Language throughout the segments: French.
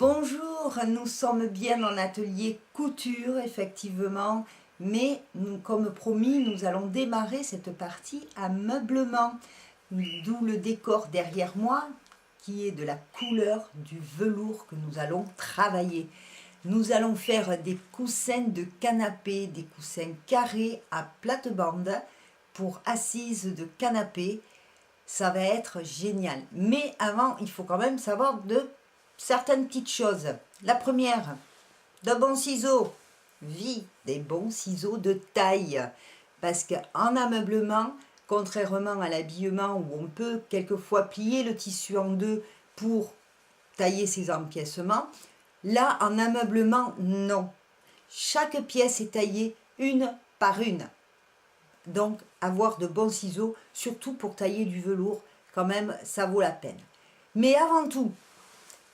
Bonjour, nous sommes bien en atelier couture effectivement, mais comme promis, nous allons démarrer cette partie ameublement, d'où le décor derrière moi qui est de la couleur du velours que nous allons travailler. Nous allons faire des coussins de canapé, des coussins carrés à plate-bande pour assises de canapé. Ça va être génial. Mais avant, il faut quand même savoir de certaines petites choses. La première, de bons ciseaux. Oui, des bons ciseaux de taille. Parce qu'en ameublement, contrairement à l'habillement où on peut quelquefois plier le tissu en deux pour tailler ses empiècements, là, en ameublement, non. Chaque pièce est taillée une par une. Donc, avoir de bons ciseaux, surtout pour tailler du velours, quand même, ça vaut la peine. Mais avant tout,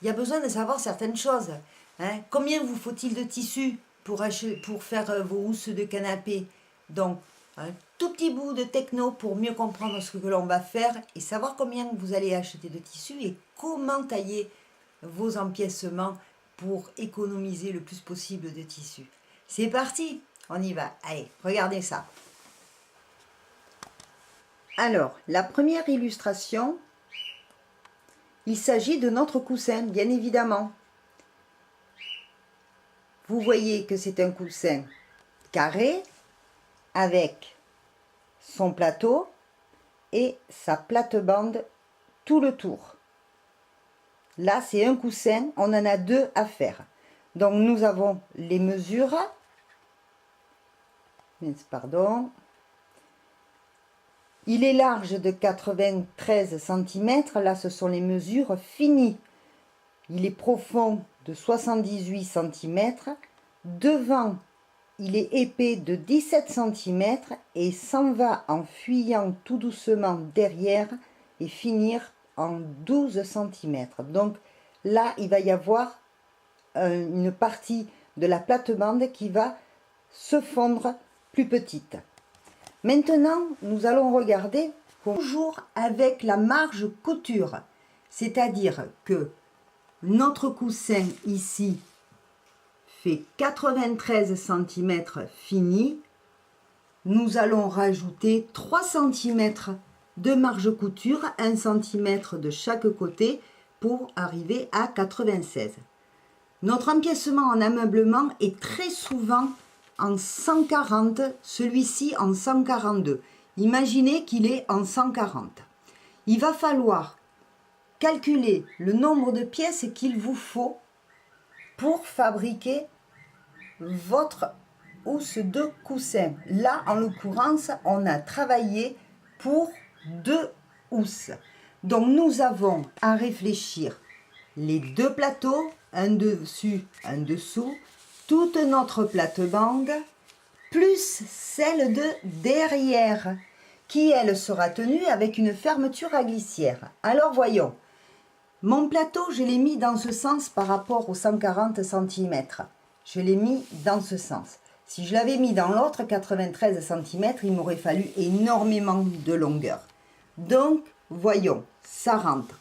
il y a besoin de savoir certaines choses. Combien vous faut-il de tissu pour faire vos housses de canapé? Donc, un tout petit bout de techno pour mieux comprendre ce que l'on va faire et savoir combien vous allez acheter de tissu et comment tailler vos empiècements pour économiser le plus possible de tissu. C'est parti, on y va. Allez, regardez ça. Alors, la première illustration, il s'agit de notre coussin, bien évidemment. Vous voyez que c'est un coussin carré avec son plateau et sa plate-bande tout le tour. Là, c'est un coussin, on en a deux à faire. Donc, nous avons les mesures. Pardon. Il est large de 93 cm. Là, ce sont les mesures finies. Il est profond de 78 cm. Devant, il est épais de 17 cm et s'en va en fuyant tout doucement derrière et finir en 12 cm. Donc là, il va y avoir une partie de la plate-bande qui va se fondre plus petite. Maintenant, nous allons regarder toujours avec la marge couture, c'est-à-dire que notre coussin ici fait 93 cm fini. Nous allons rajouter 3 cm de marge couture, 1 cm de chaque côté pour arriver à 96. Notre empiècement en ameublement est très souvent en 140, celui-ci en 142. Imaginez qu'il est en 140. Il va falloir calculer le nombre de pièces qu'il vous faut pour fabriquer votre housse de coussin. Là, en l'occurrence, on a travaillé pour 2 housses. Donc, nous avons à réfléchir les 2 plateaux, un dessus, un dessous, toute notre plate-bande, plus celle de derrière, qui, elle, sera tenue avec une fermeture à glissière. Alors, voyons. Mon plateau, je l'ai mis dans ce sens par rapport aux 140 cm. Je l'ai mis dans ce sens. Si je l'avais mis dans l'autre, 93 cm, il m'aurait fallu énormément de longueur. Donc, voyons, ça rentre.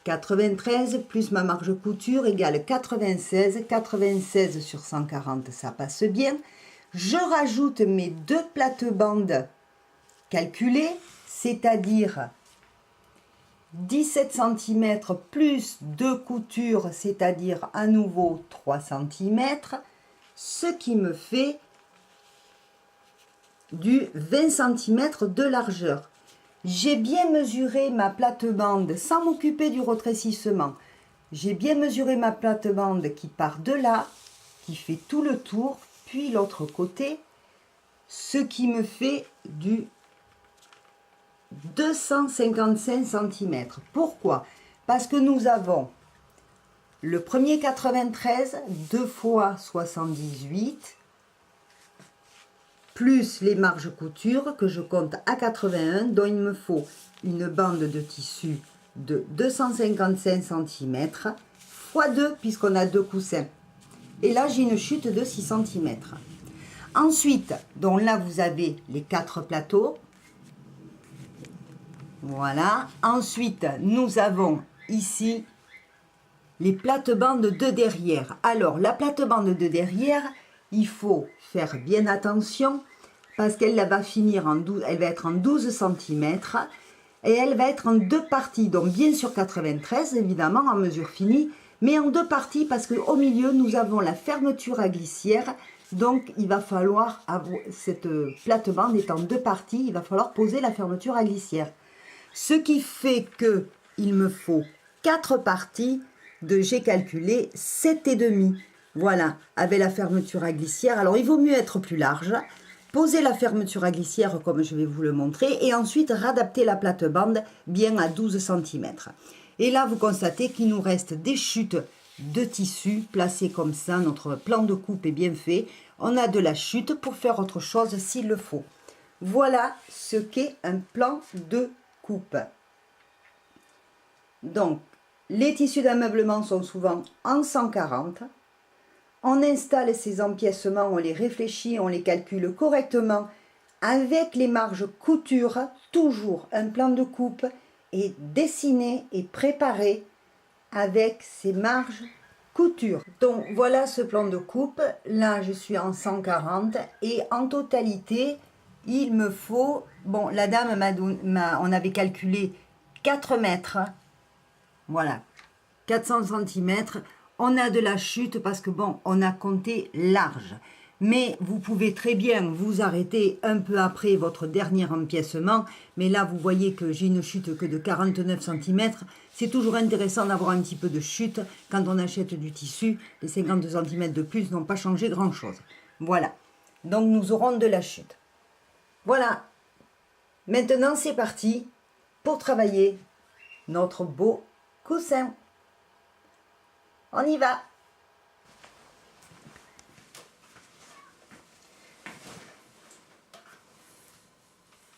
93 plus ma marge couture égale 96. 96 sur 140, ça passe bien. Je rajoute mes 2 plates-bandes calculées, c'est-à-dire 17 cm plus 2 coutures, c'est-à-dire à nouveau 3 cm, ce qui me fait du 20 cm de largeur. J'ai bien mesuré ma plate-bande sans m'occuper du rétrécissement. J'ai bien mesuré ma plate-bande qui part de là, qui fait tout le tour, puis l'autre côté, ce qui me fait du 255 cm. Pourquoi? Parce que nous avons le premier 93, 2 fois 78, plus les marges couture que je compte à 81, dont il me faut une bande de tissu de 255 cm, x 2, puisqu'on a 2 coussins. Et là, j'ai une chute de 6 cm. Ensuite, donc là, vous avez les 4 plateaux. Voilà. Ensuite, nous avons ici les plates-bandes de derrière. Alors, la plate-bande de derrière, il faut faire bien attention parce qu'elle va finir en 12, elle va être en 12 cm et elle va être en deux parties. Donc, bien sûr 93, évidemment, en mesure finie, mais en deux parties parce qu'au milieu, nous avons la fermeture à glissière. Donc, il va falloir, cette plate-bande est en deux parties, il va falloir poser la fermeture à glissière. Ce qui fait que il me faut 4 parties de, j'ai calculé, 7,5. Voilà, avec la fermeture à glissière. Alors, il vaut mieux être plus large. Poser la fermeture à glissière comme je vais vous le montrer. Et ensuite, radapter la plate-bande bien à 12 cm. Et là, vous constatez qu'il nous reste des chutes de tissu placées comme ça. Notre plan de coupe est bien fait. On a de la chute pour faire autre chose s'il le faut. Voilà ce qu'est un plan de coupe. Donc, les tissus d'ameublement sont souvent en 140. On installe ces empiècements, on les réfléchit, on les calcule correctement avec les marges couture. Toujours un plan de coupe est dessiné et préparé avec ces marges couture. Donc voilà ce plan de coupe. Là je suis en 140 et en totalité il me faut, bon la dame on avait calculé 4 mètres, voilà, 400 cm. On a de la chute parce que bon, on a compté large. Mais vous pouvez très bien vous arrêter un peu après votre dernier empiècement. Mais là, vous voyez que j'ai une chute que de 49 cm. C'est toujours intéressant d'avoir un petit peu de chute. Quand on achète du tissu, les 50 cm de plus n'ont pas changé grand-chose. Voilà. Donc, nous aurons de la chute. Voilà. Maintenant, c'est parti pour travailler notre beau coussin. On y va.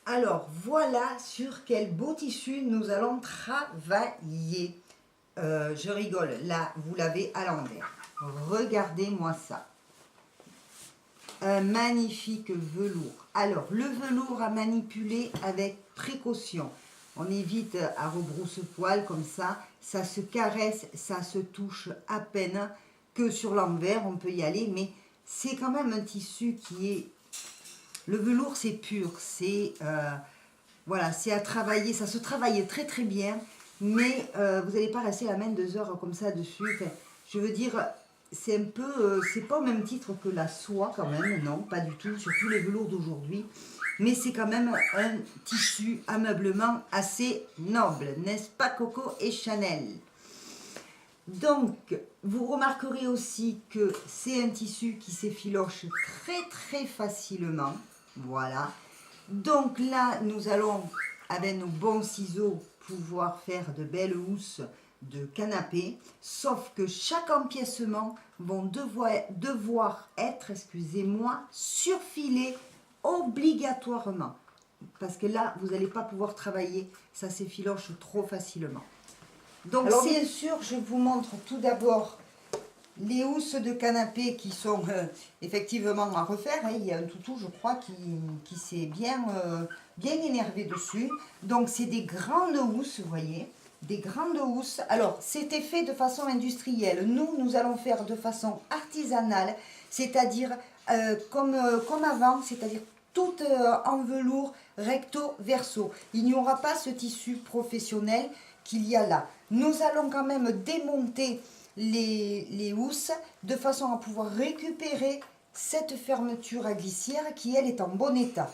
Alors, voilà sur quel beau tissu nous allons travailler. Je rigole, là, vous l'avez à l'envers. Regardez-moi ça. Un magnifique velours. Alors, le velours à manipuler avec précaution. On évite à rebrousse-poil comme ça se caresse, ça se touche à peine, que sur l'envers, on peut y aller, mais c'est quand même un tissu qui est... Le velours, c'est pur, c'est voilà, c'est à travailler, ça se travaille très très bien, mais vous n'allez pas rester la main 2 heures comme ça dessus. Enfin, je veux dire, c'est un peu, c'est pas au même titre que la soie quand même, non, pas du tout, surtout les velours d'aujourd'hui. Mais c'est quand même un tissu ameublement assez noble, n'est-ce pas Coco et Chanel? Donc, vous remarquerez aussi que c'est un tissu qui s'effiloche très très facilement. Voilà. Donc là, nous allons, avec nos bons ciseaux, pouvoir faire de belles housses de canapé. Sauf que chaque empiècement vont devoir être, excusez-moi, surfilé obligatoirement. Parce que là, vous n'allez pas pouvoir travailler, ça s'effiloche trop facilement. Donc, alors bien sûr, je vous montre tout d'abord les housses de canapé qui sont effectivement à refaire. Il y a un toutou, je crois, qui s'est bien énervé dessus. Donc, c'est des grandes housses, vous voyez, des grandes housses. Alors, c'était fait de façon industrielle. Nous allons faire de façon artisanale, c'est-à-dire comme avant, c'est-à-dire tout en velours recto verso. Il n'y aura pas ce tissu professionnel qu'il y a là. Nous allons quand même démonter les housses de façon à pouvoir récupérer cette fermeture à glissière qui elle est en bon état.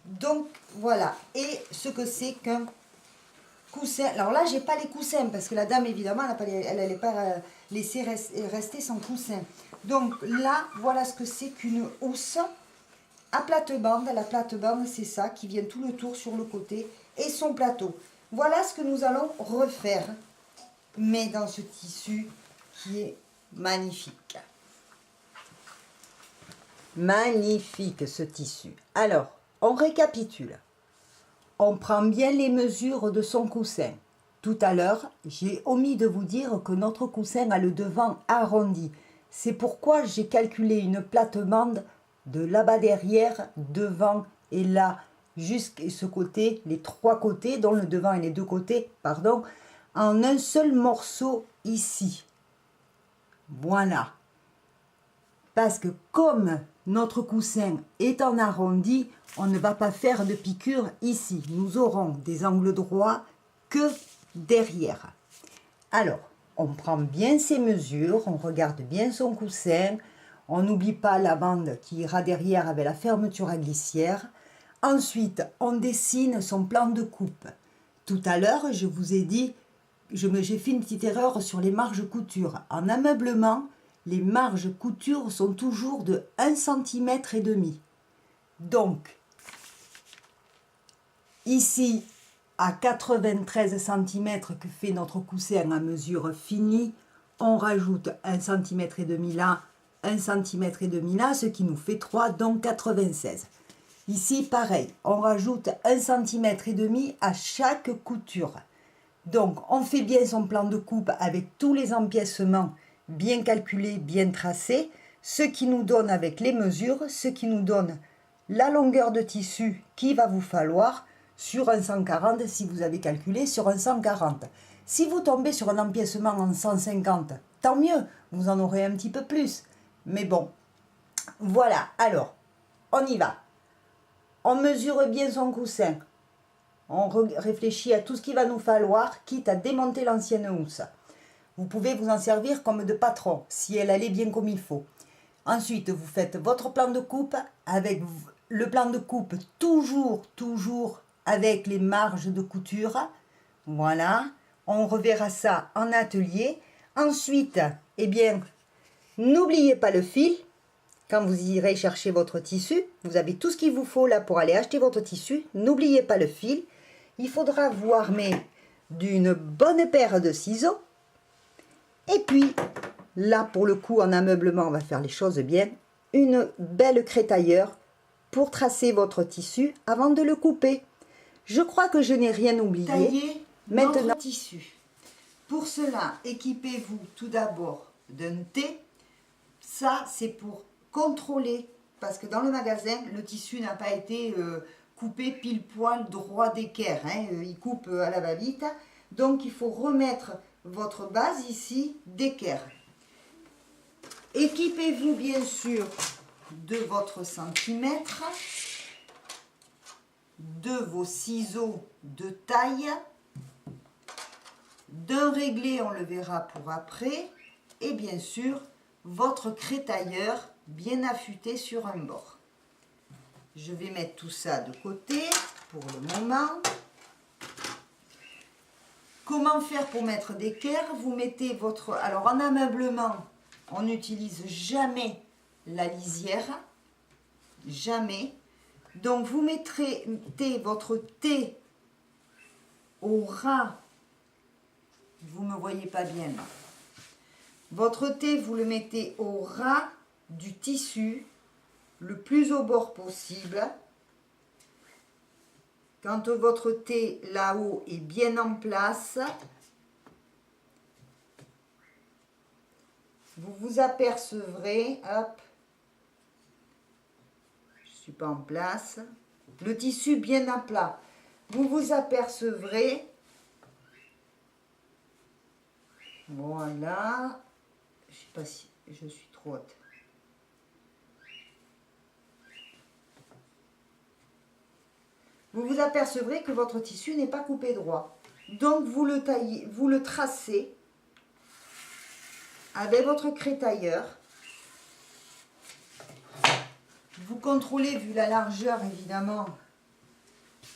Donc voilà, et ce que c'est qu'un coussin. Alors là j'ai pas les coussins parce que la dame évidemment elle n'allait pas laisser rester sans coussin. Donc là voilà ce que c'est qu'une housse à plate-bande. La plate-bande c'est ça qui vient tout le tour sur le côté et son plateau. Voilà ce que nous allons refaire, mais dans ce tissu qui est magnifique. Magnifique ce tissu. Alors, on récapitule. On prend bien les mesures de son coussin. Tout à l'heure, j'ai omis de vous dire que notre coussin a le devant arrondi. C'est pourquoi j'ai calculé une plate-bande de là-bas derrière, devant et là, jusqu'à ce côté, les 3 côtés, dont le devant et les 2 côtés, pardon, en un seul morceau ici. Voilà. Parce que comme notre coussin est en arrondi, on ne va pas faire de piqûre ici. Nous aurons des angles droits que derrière. Alors, on prend bien ses mesures, on regarde bien son coussin, on n'oublie pas la bande qui ira derrière avec la fermeture à glissière. Ensuite, on dessine son plan de coupe. Tout à l'heure, je vous ai dit, j'ai fait une petite erreur sur les marges couture. En ameublement, les marges couture sont toujours de 1,5 cm. Donc, ici, à 93 cm que fait notre coussin à mesure finie, on rajoute 1,5 cm là, 1,5 cm là, ce qui nous fait 3, donc 96. Ici, pareil, on rajoute 1,5 cm à chaque couture. Donc, on fait bien son plan de coupe avec tous les empiècements bien calculés, bien tracés, ce qui nous donne avec les mesures, ce qui nous donne la longueur de tissu qu'il va vous falloir sur un 140 si vous avez calculé sur un 140. Si vous tombez sur un empiècement en 150, tant mieux, vous en aurez un petit peu plus. Mais bon, voilà, alors, on y va. On mesure bien son coussin. On réfléchit à tout ce qu'il va nous falloir, quitte à démonter l'ancienne housse. Vous pouvez vous en servir comme de patron, si elle allait bien comme il faut. Ensuite, vous faites votre plan de coupe, avec le plan de coupe toujours avec les marges de couture. Voilà, on reverra ça en atelier. Ensuite, eh bien, n'oubliez pas le fil. Quand vous irez chercher votre tissu, vous avez tout ce qu'il vous faut là pour aller acheter votre tissu. N'oubliez pas le fil. Il faudra vous armer d'une bonne paire de ciseaux. Et puis, là pour le coup en ameublement, on va faire les choses bien. Une belle crétailleur pour tracer votre tissu avant de le couper. Je crois que je n'ai rien oublié. Tailler maintenant notre tissu. Pour cela, équipez-vous tout d'abord d'un T. Ça, c'est pour contrôler, parce que dans le magasin, le tissu n'a pas été coupé pile poil droit d'équerre. Hein. Il coupe à la va-vite. Donc, il faut remettre votre base ici d'équerre. Équipez-vous bien sûr de votre centimètre, de vos ciseaux de taille, d'un réglé, on le verra pour après, et bien sûr votre crétailleur bien affûté sur un bord. Je vais mettre tout ça de côté pour le moment. Comment faire pour mettre d'équerre? Vous mettez votre... Alors en ameublement, on n'utilise jamais la lisière. Jamais. Donc vous mettez votre T au ras. Vous ne me voyez pas bien là. Votre T, vous le mettez au ras du tissu, le plus au bord possible. Quand votre T là-haut est bien en place, vous vous apercevrez, hop, je ne suis pas en place, le tissu bien à plat. Vous vous apercevrez, voilà, je ne sais pas si je suis trop haute. Vous vous apercevrez que votre tissu n'est pas coupé droit. Donc vous le taillez, vous le tracez avec votre crétailleur. Vous contrôlez, vu la largeur évidemment,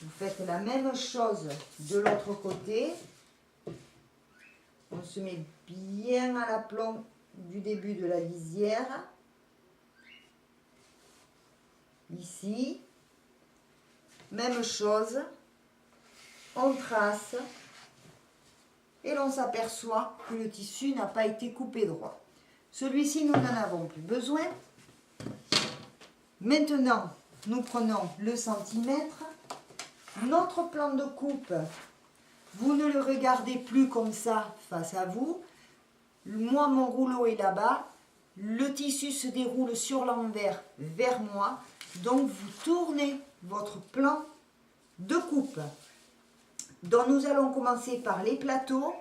vous faites la même chose de l'autre côté. On se met bien à l'aplomb du début de la lisière. Ici. Même chose, on trace et l'on s'aperçoit que le tissu n'a pas été coupé droit. Celui-ci, nous n'en avons plus besoin. Maintenant, nous prenons le centimètre. Notre plan de coupe, vous ne le regardez plus comme ça face à vous. Moi, mon rouleau est là-bas. Le tissu se déroule sur l'envers vers moi. Donc, vous tournez votre plan de coupe. Donc, nous allons commencer par les plateaux.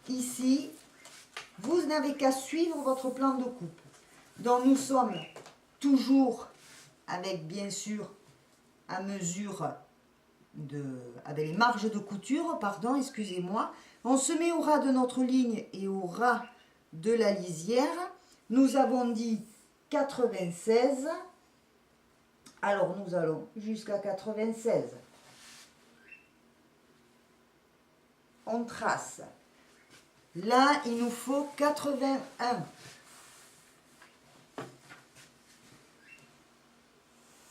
Ici, Vous n'avez qu'à suivre votre plan de coupe. Donc nous sommes toujours avec, bien sûr, à mesure avec les marges de couture, pardon, excusez-moi. On se met au ras de notre ligne et au ras de la lisière. Nous avons dit 96. Alors nous allons jusqu'à 96. On trace. Là, il nous faut 81.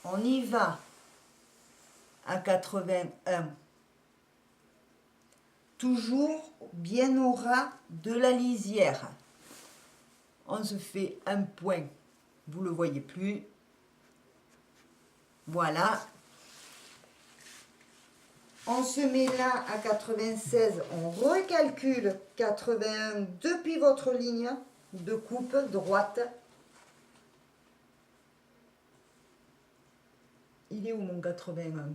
On y va à 81. Toujours bien au ras de la lisière. On se fait un point. Vous ne le voyez plus. Voilà. On se met là à 96. On recalcule 81 depuis votre ligne de coupe droite. Il est où mon 81?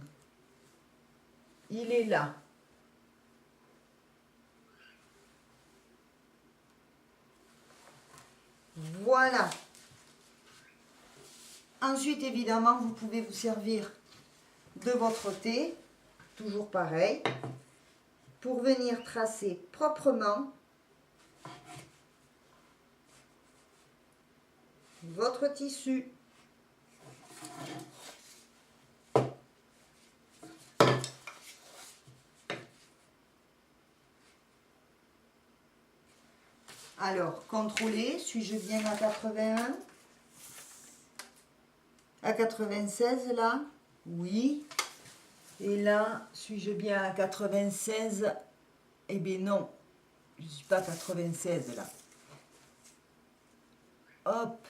Il est là. Voilà. Ensuite, évidemment, vous pouvez vous servir de votre thé, toujours pareil, pour venir tracer proprement votre tissu. Alors, contrôlez, suis-je bien à 81? À 96 là? Oui. Et là, suis-je bien à 96? Eh bien non, je ne suis pas à 96 là. Hop.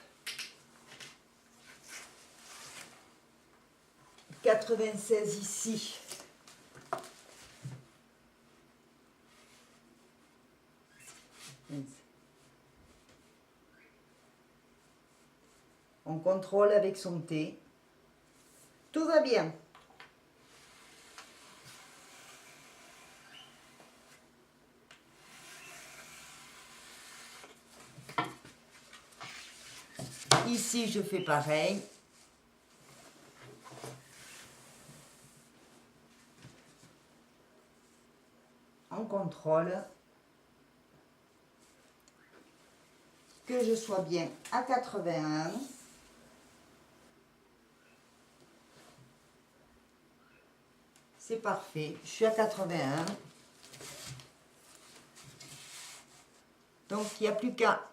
96 ici. On contrôle avec son thé. Tout va bien. Ici, je fais pareil. On contrôle que je sois bien à 81. C'est parfait, je suis à 81. Donc, il n'y a plus qu'à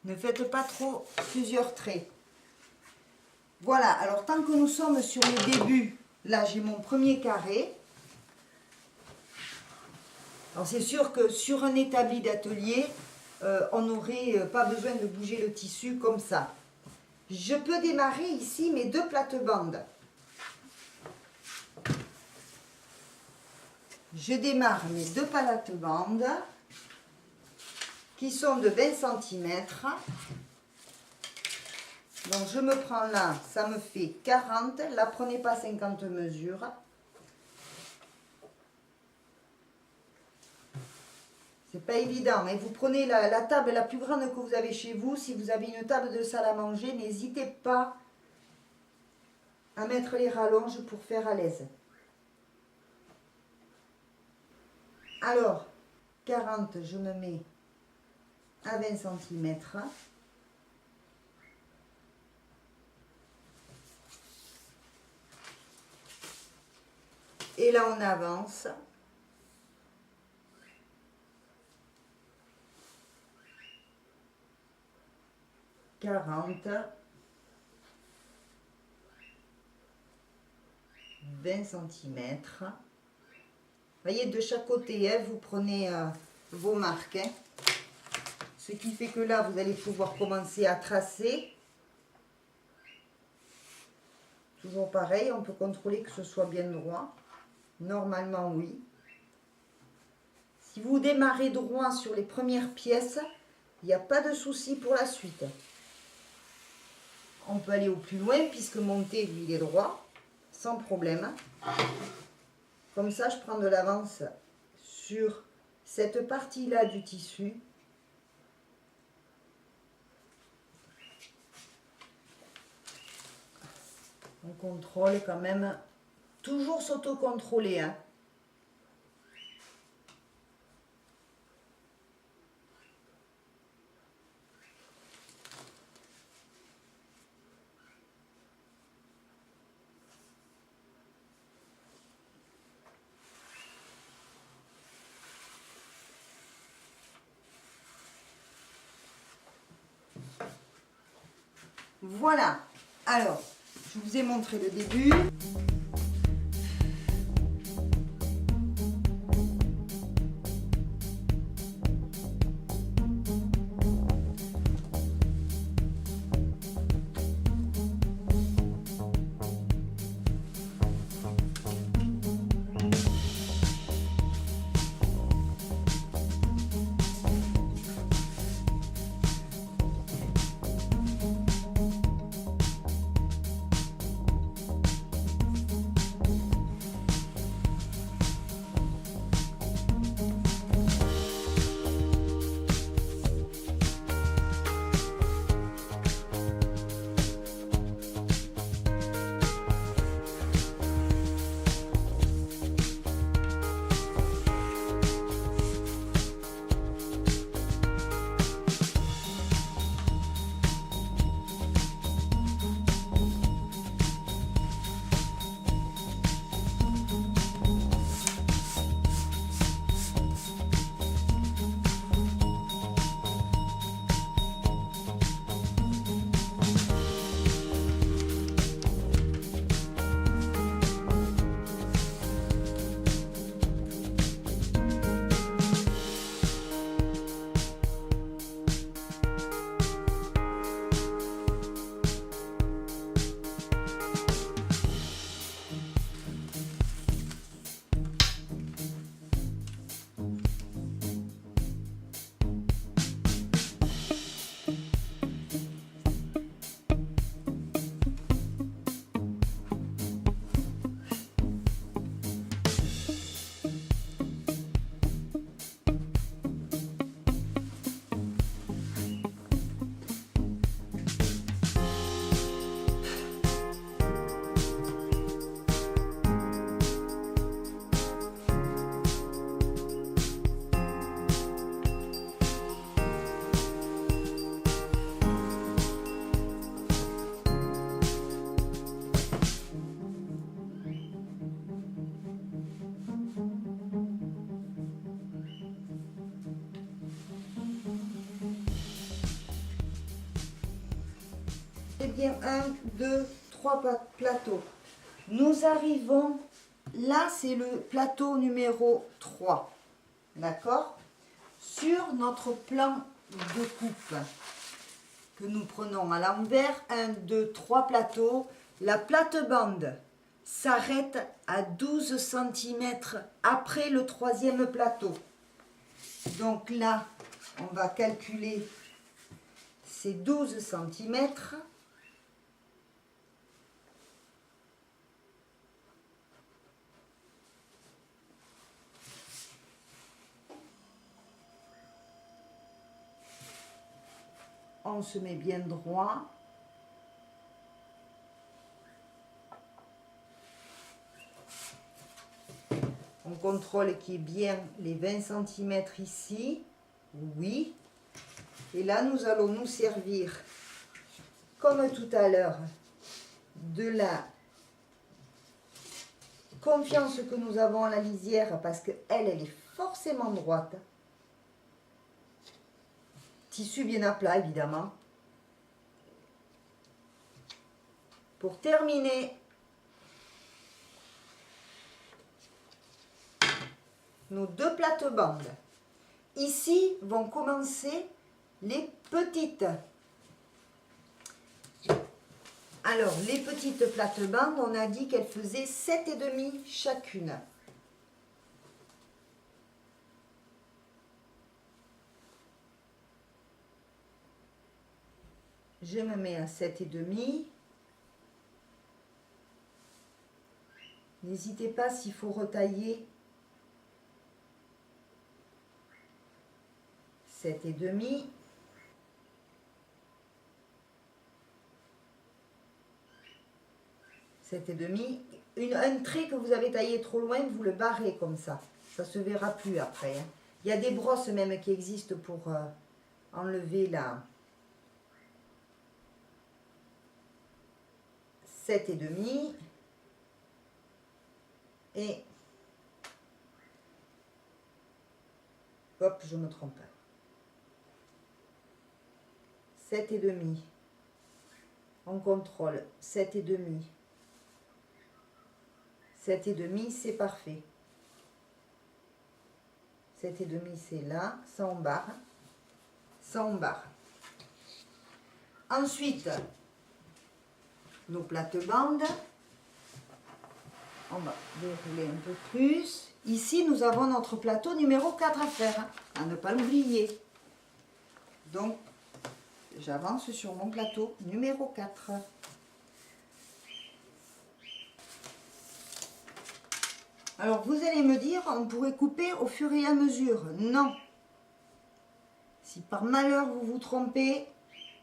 ne faites pas trop plusieurs traits. Voilà, alors tant que nous sommes sur le début, là j'ai mon premier carré. Alors c'est sûr que sur un établi d'atelier, on n'aurait pas besoin de bouger le tissu comme ça. Je peux démarrer ici mes deux plates-bandes. Je démarre mes deux plates-bandes qui sont de 20 cm. Donc je me prends là, ça me fait 40, là prenez pas 50 mesures. C'est pas évident, mais vous prenez la table la plus grande que vous avez chez vous. Si vous avez une table de salle à manger, n'hésitez pas à mettre les rallonges pour faire à l'aise. Alors, 40, je me mets à 20 cm. Et là, on avance. (40) 20 cm. Vous voyez, de chaque côté, hein, vous prenez vos marques. Hein. Ce qui fait que là, vous allez pouvoir commencer à tracer. Toujours pareil, on peut contrôler que ce soit bien droit. Normalement, oui. Si vous démarrez droit sur les premières pièces, il n'y a pas de souci pour la suite. On peut aller au plus loin puisque mon thé, lui, il est droit, sans problème. Comme ça, je prends de l'avance sur cette partie-là du tissu. On contrôle quand même, toujours s'auto-contrôler, hein. Voilà, alors, je vous ai montré le début. Eh bien, 1, 2, 3 plateaux. Nous arrivons, là c'est le plateau numéro 3, d'accord? Sur notre plan de coupe que nous prenons à l'envers, 1, 2, 3 plateaux, la plate-bande s'arrête à 12 cm après le troisième plateau. Donc là, on va calculer ces 12 cm. On se met bien droit. On contrôle qu'il y ait bien les 20 cm ici. Oui. Et là, nous allons nous servir, comme tout à l'heure, de la confiance que nous avons en la lisière parce qu'elle, elle est forcément droite. Tissu bien à plat, évidemment. Pour terminer, nos deux plates-bandes. Ici vont commencer les petites. Alors, les petites plates-bandes, on a dit qu'elles faisaient 7,5 chacune. je me mets à 7,5. N'hésitez pas s'il faut retailler. 7,5. 7,5. Un trait que vous avez taillé trop loin, vous le barrez comme ça. Ça ne se verra plus après. Hein. Il y a des brosses même qui existent pour enlever la 7,5. Et hop, je me trompe. 7,5. On contrôle. 7,5. 7,5, c'est parfait. 7,5, c'est là. Ça on barre. Ça on barre. Ensuite, nos plates-bandes. On va dérouler un peu plus. Ici, nous avons notre plateau numéro 4 à faire, hein, à ne pas l'oublier. Donc, j'avance sur mon plateau numéro 4. Alors, vous allez me dire, on pourrait couper au fur et à mesure. Non. Si par malheur vous vous trompez,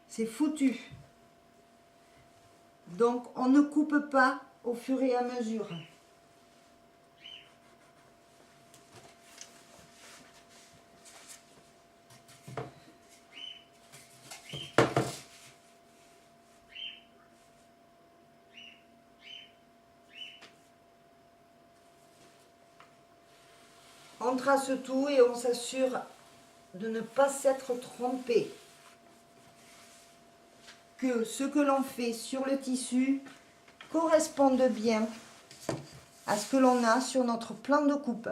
c'est foutu. Donc, on ne coupe pas au fur et à mesure. On trace tout et on s'assure de ne pas s'être trompé. Que ce que l'on fait sur le tissu corresponde bien à ce que l'on a sur notre plan de coupe.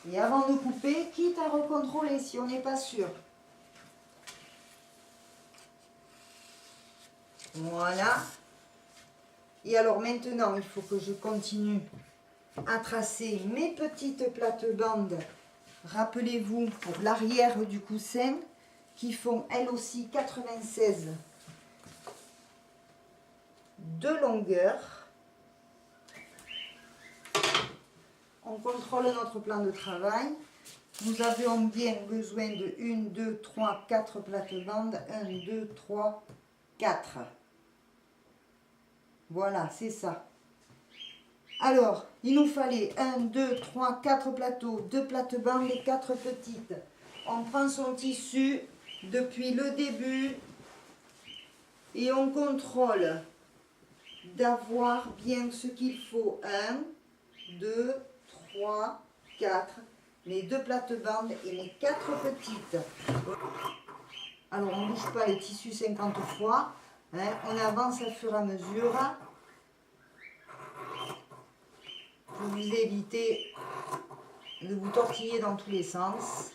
Et avant de couper, quitte à recontrôler si on n'est pas sûr. Voilà. Et alors maintenant, il faut que je continue à tracer mes petites plates-bandes. Rappelez-vous, pour l'arrière du coussin, qui font elles aussi 96 de longueur. On contrôle notre plan de travail. Nous avions bien besoin de 1, 2, 3, 4 plates-bandes. 1, 2, 3, 4. Voilà, c'est ça. Alors, il nous fallait 1, 2, 3, 4 plateaux, 2 plates-bandes et 4 petites. On prend son tissu depuis le début et on contrôle d'avoir bien ce qu'il faut. 1, 2, 3, 4, mes 2 plates-bandes et mes 4 petites. Alors, on ne bouge pas les tissus 50 fois. Hein, on avance à fur et à mesure pour vous éviter de vous tortiller dans tous les sens.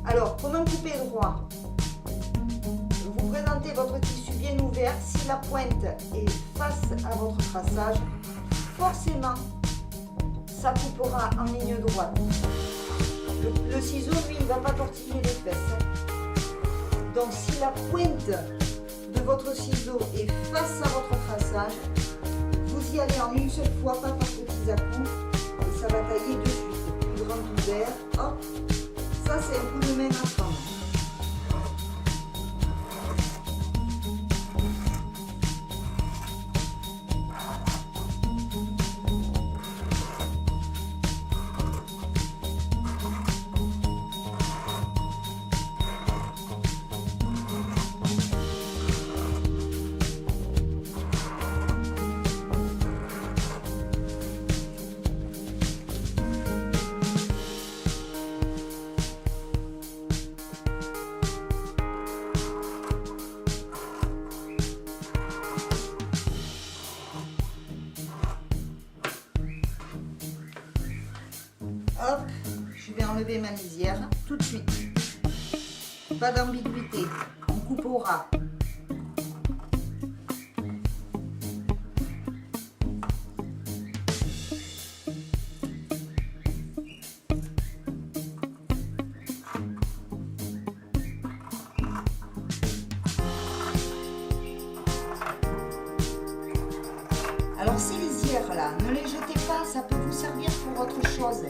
Alors, comment couper droit? Vous présentez votre tissu bien ouvert. Si la pointe est face à votre traçage, forcément, ça coupera en ligne droite. Le ciseau, lui, il ne va pas tortiller les fesses. Donc, si la pointe de votre ciseau est face à votre traçage, vous y allez en une seule fois, pas par petits à-coups, et ça va tailler de suite. Plus grand ouvert, hop. Ça, c'est un coup de main à prendre. j'enlevais ma lisière tout de suite. Pas d'ambiguïté, on coupe au ras. Alors ces lisières là, ne les jetez pas, ça peut vous servir pour autre chose.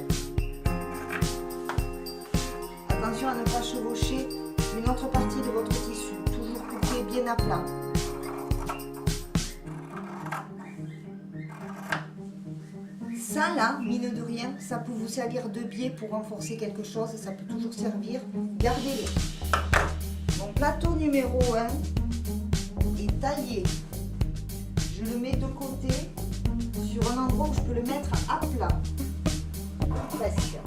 Attention à ne pas chevaucher une autre partie de votre tissu, toujours couper bien à plat. Ça là, mine de rien, ça peut vous servir de biais pour renforcer quelque chose, ça peut toujours servir, gardez-les. Mon plateau numéro 1 est taillé. Je le mets de côté sur un endroit où je peux le mettre à plat. Presque.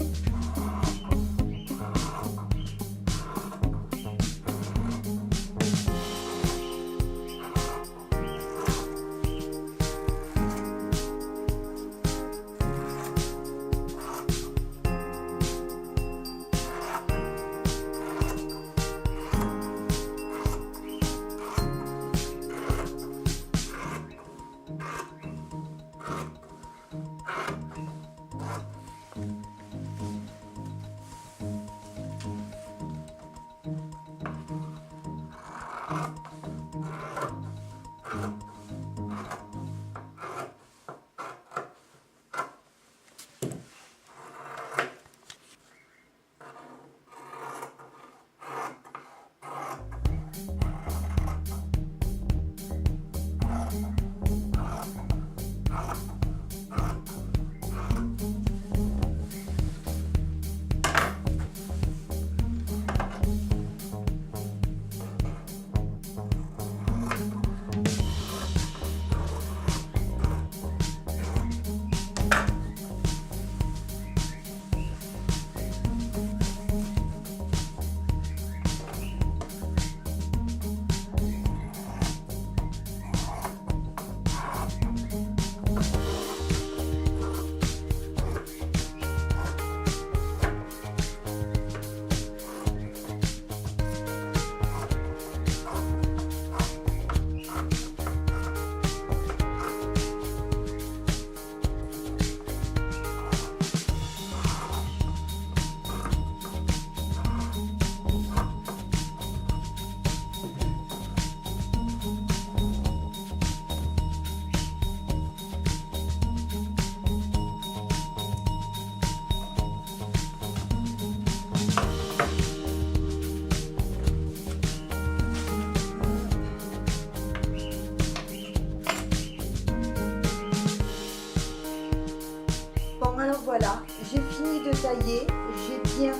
Alors voilà, j'ai fini de tailler, j'ai bien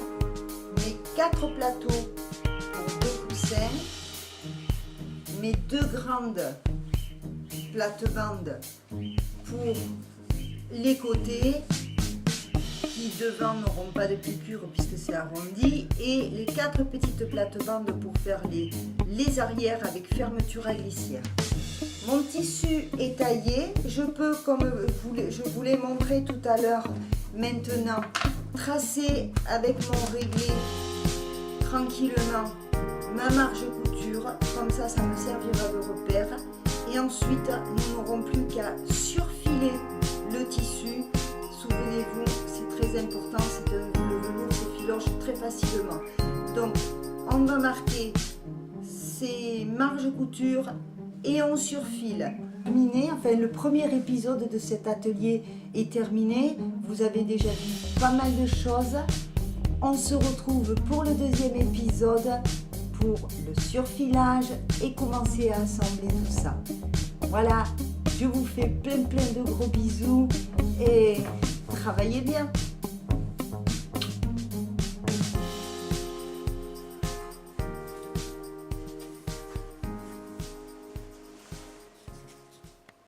mes 4 plateaux pour 2 coussins, mes 2 grandes plates-bandes pour les côtés qui devant n'auront pas de piqûres puisque c'est arrondi, et les 4 petites plates-bandes pour faire les arrières avec fermeture à glissière. Mon tissu est taillé, je peux, comme je vous l'ai montré tout à l'heure, maintenant tracer avec mon réglé tranquillement ma marge couture, comme ça, ça me servira de repère. Et ensuite, nous n'aurons plus qu'à surfiler le tissu. Souvenez-vous, c'est très important, le velours se filoche très facilement. Donc, on va marquer ces marges couture et on surfile. Enfin, le premier épisode de cet atelier est terminé. Vous avez déjà vu pas mal de choses. On se retrouve pour le deuxième épisode pour le surfilage et commencer à assembler tout ça. Voilà, je vous fais plein de gros bisous et travaillez bien.